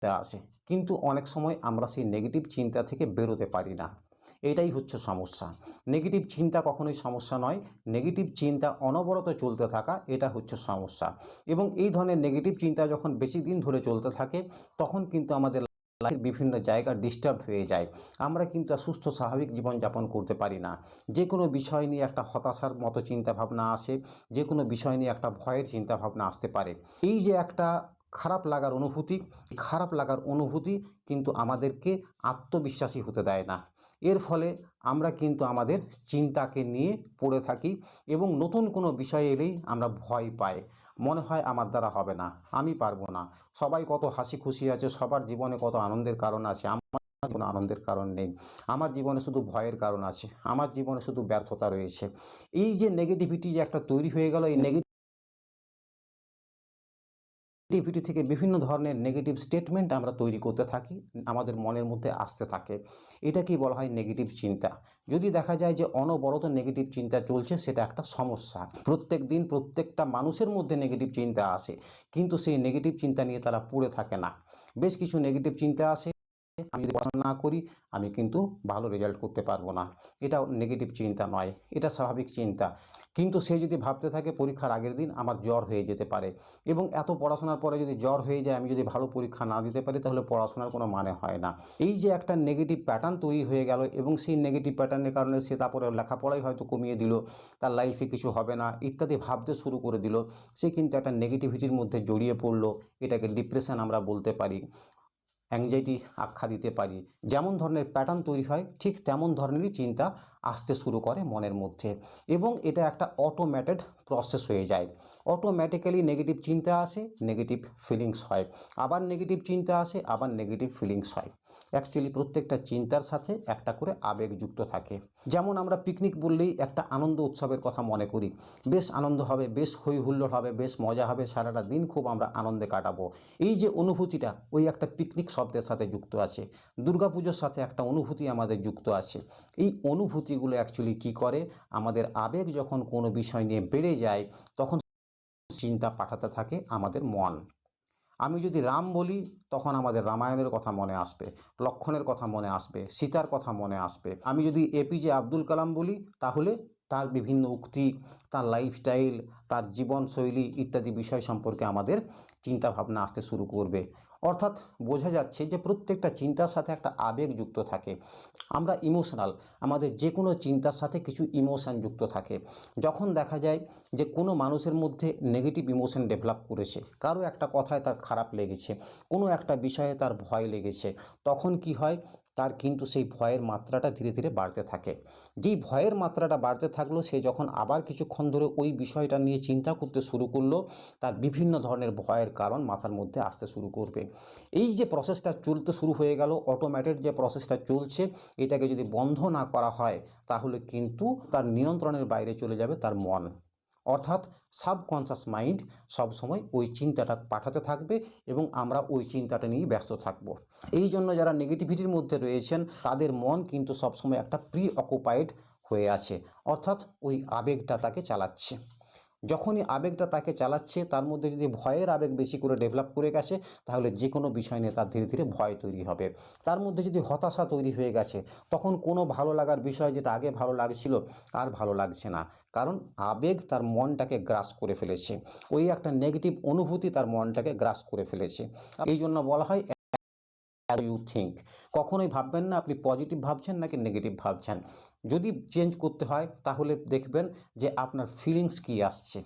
আসে, কিন্তু অনেক সময় আমরা সেই নেগেটিভ চিন্তা থেকে বেরোতে পারি না। এটাই হচ্ছে সমস্যা। নেগেটিভ চিন্তা কখনোই সমস্যা নয়, নেগেটিভ চিন্তা অনবরত চলতে থাকা এটা হচ্ছে সমস্যা। এবং এই ধরনের নেগেটিভ চিন্তা যখন বেশি দিন ধরে চলতে থাকে, তখন কিন্তু আমাদের লাইফের বিভিন্ন জায়গা ডিস্টার্ব হয়ে যায়। আমরা কিন্তু সুস্থ স্বাভাবিক জীবনযাপন করতে পারি না। যে কোনো বিষয় নিয়ে একটা হতাশার মতো চিন্তাভাবনা আসে, যে কোনো বিষয় নিয়ে একটা ভয়ের চিন্তাভাবনা আসতে পারে। এই যে একটা খারাপ লাগার অনুভূতি কিন্তু আমাদেরকে আত্মবিশ্বাসী হতে দেয় না। এর ফলে আমরা কিন্তু আমাদের চিন্তাকে নিয়ে পড়ে থাকি এবং নতুন কোনো বিষয় এলেই আমরা ভয় পাই। মনে হয় আমার দ্বারা হবে না, আমি পারবো না। সবাই কত হাসি খুশি আছে, সবার জীবনে কত আনন্দের কারণ আছে, আমার কোনো আনন্দের কারণ নেই। আমার জীবনে শুধু ভয়ের কারণ আছে, আমার জীবনে শুধু ব্যর্থতা রয়েছে। এই যে নেগেটিভিটি যে একটা তৈরি হয়ে গেল, এই নেগেটিভিটি থেকে বিভিন্ন ধরনের নেগেটিভ স্টেটমেন্ট আমরা তৈরি করতে থাকি, আমাদের মনের মধ্যে আসতে থাকে। এটাকেই বলা হয় নেগেটিভ চিন্তা। যদি দেখা যায় যে অনবরত নেগেটিভ চিন্তা চলছে, সেটা একটা সমস্যা। প্রত্যেক দিন প্রত্যেকটা মানুষের মধ্যে নেগেটিভ চিন্তা আসে, কিন্তু সেই নেগেটিভ চিন্তা নিয়ে তারা পড়ে থাকে না। বেশ কিছু নেগেটিভ চিন্তা আসে, আমি যদি পড়াশোনা না করি আমি কিন্তু ভালো রেজাল্ট করতে পারবো না। এটা নেগেটিভ চিন্তা নয়, এটা স্বাভাবিক চিন্তা। কিন্তু সে যদি ভাবতে থাকে পরীক্ষার আগের দিন আমার জ্বর হয়ে যেতে পারে, এবং এত পড়াশোনার পরে যদি জ্বর হয়ে যায়, আমি যদি ভালো পরীক্ষা না দিতে পারি, তাহলে পড়াশোনার কোনো মানে হয় না। এই যে একটা নেগেটিভ প্যাটার্ন তৈরি হয়ে গেল, এবং সেই নেগেটিভ প্যাটার্নের কারণে সে তারপরে লেখাপড়াই হয়তো কমিয়ে দিল, তার লাইফে কিছু হবে না ইত্যাদি ভাবতে শুরু করে দিল। সে কিন্তু একটা নেগেটিভিটির মধ্যে জড়িয়ে পড়লো। এটাকে ডিপ্রেশন আমরা বলতে পারি, অ্যাংজাইটি আখ্যা দিতে পারি। যেমন ধরনের প্যাটার্ন তৈরি হয়, ঠিক তেমন ধরনেরই চিন্তা আসতে শুরু করে মনের মধ্যে, এবং এটা একটা অটোমেটেড প্রসেস হয়ে যায়। অটোমেটিক্যালি নেগেটিভ চিন্তা আসে, নেগেটিভ ফিলিংস হয়, আবার নেগেটিভ চিন্তা আসে, আবার নেগেটিভ ফিলিংস হয়। অ্যাকচুয়ালি প্রত্যেকটা চিন্তার সাথে একটা করে আবেগ যুক্ত থাকে। যেমন আমরা পিকনিক বললেই একটা আনন্দ উৎসবের কথা মনে করি, বেশ আনন্দ হবে, বেশ হই হুল্লোড় হবে, বেশ মজা হবে, সারাটা দিন খুব আমরা আনন্দে কাটাবো। এই যে অনুভূতিটা, ওই একটা পিকনিক শব্দের সাথে যুক্ত আছে। দুর্গাপুজোর সাথে একটা অনুভূতি আমাদের যুক্ত আছে। এই অনুভূতিগুলো অ্যাকচুয়ালি কী করে, আমাদের আবেগ যখন কোনো বিষয় নিয়ে বেড়ে যায়, তখন চিন্তা পাঠাতে থাকে আমাদের মন। আমি যদি রাম বলি, তখন আমাদের রামায়ণের কথা মনে আসবে, লক্ষ্মণের কথা মনে আসবে, সীতার কথা মনে আসবে। আমি যদি এপিজে আব্দুল কালাম বলি, তাহলে তার বিভিন্ন উক্তি, তার লাইফস্টাইল, তার জীবনশৈলী ইত্যাদি বিষয় সম্পর্কে আমাদের চিন্তাভাবনা আসতে শুরু করবে। অর্থাৎ বোঝা যাচ্ছে যে প্রত্যেকটা চিন্তার সাথে একটা আবেগ যুক্ত থাকে। আমরা ইমোশনাল, আমাদের যে কোনো চিন্তার সাথে কিছু ইমোশান যুক্ত থাকে। যখন দেখা যায় যে কোনো মানুষের মধ্যে নেগেটিভ ইমোশন ডেভেলপ করেছে, কারো একটা কথায় তার খারাপ লেগেছে, কোনো একটা বিষয়ে তার ভয় লেগেছে, তখন কি হয়, তার কিন্তু সেই ভয়ের মাত্রাটা ধীরে ধীরে বাড়তে থাকে। যেই ভয়ের মাত্রাটা বাড়তে থাকলো, সে যখন আবার কিছুক্ষণ ধরে ওই বিষয়টা নিয়ে চিন্তা করতে শুরু করলো, তার বিভিন্ন ধরনের ভয়ের কারণ মাথার মধ্যে আসতে শুরু করবে। এই যে প্রসেসটা চলতে শুরু হয়ে গেল, অটোমেটেড যে প্রসেসটা চলছে, এটাকে যদি বন্ধ না করা হয়, তাহলে কিন্তু তার নিয়ন্ত্রণের বাইরে চলে যাবে তার মন। অর্থাৎ সাবকনশাস মাইন্ড সবসময় ওই চিন্তাটা পাঠাতে থাকবে, এবং আমরা ওই চিন্তাটা নিয়েই ব্যস্ত থাকব। এই জন্য যারা নেগেটিভিটির মধ্যে রয়েছেন, তাদের মন কিন্তু সবসময় একটা প্রি অকুপাইড হয়ে আছে, অর্থাৎ ওই আবেগটা তাকে চালাচ্ছে। যখনই আবেগটা তাকে চালাচ্ছে, তার মধ্যে যদি ভয়ের আবেগ বেশি করে ডেভেলপ করে গেছে, তাহলে যে কোনো বিষয় নিয়ে তার ধীরে ধীরে ভয় তৈরি হবে। তার মধ্যে যদি হতাশা তৈরি হয়ে গেছে, তখন কোনো ভালো লাগার বিষয় যেটা আগে ভালো লাগছিল, আর ভালো লাগছে না। কারণ আবেগ তার মনটাকে গ্রাস করে ফেলেছে, ওই একটা নেগেটিভ অনুভূতি তার মনটাকে গ্রাস করে ফেলেছে। এই জন্য বলা হয় অ্যাজ ইউ থিঙ্ক। কখনোই ভাববেন না আপনি পজিটিভ ভাবছেন নাকি নেগেটিভ ভাবছেন। যদি চেঞ্জ করতে হয়, তাহলে দেখবেন যে আপনার ফিলিংস কী আসছে।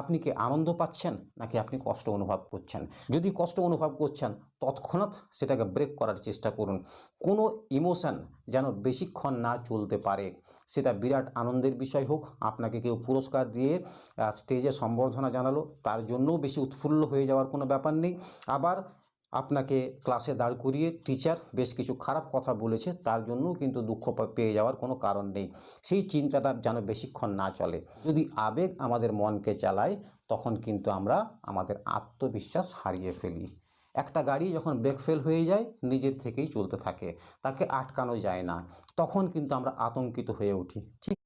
আপনি কি আনন্দ পাচ্ছেন নাকি আপনি কষ্ট অনুভব করছেন। যদি কষ্ট অনুভব করছেন, তৎক্ষণাৎ সেটাকে ব্রেক করার চেষ্টা করুন। কোনো ইমোশান যেন বেশিক্ষণ না চলতে পারে। সেটা বিরাট আনন্দের বিষয় হোক, আপনাকে কেউ পুরস্কার দিয়ে স্টেজে সম্বর্ধনা জানালো, তার জন্যও বেশি উৎফুল্ল হয়ে যাওয়ার কোনো ব্যাপার নেই। আবার আপনাকে ক্লাসে দাঁড় করিয়ে টিচার বেশ কিছু খারাপ কথা বলেছে, তার জন্যও কিন্তু দুঃখ পেয়ে যাওয়ার কোনো কারণ নেই। সেই চিন্তাটা যেন বেশিক্ষণ না চলে। যদি আবেগ আমাদের মনকে চালায়, তখন কিন্তু আমরা আমাদের আত্মবিশ্বাস হারিয়ে ফেলি। একটা গাড়ি যখন ব্রেক ফেল হয়ে যায়, নিজের থেকেই চলতে থাকে, তাকে আটকানো যায় না, তখন কিন্তু আমরা আতঙ্কিত হয়ে উঠি। ঠিক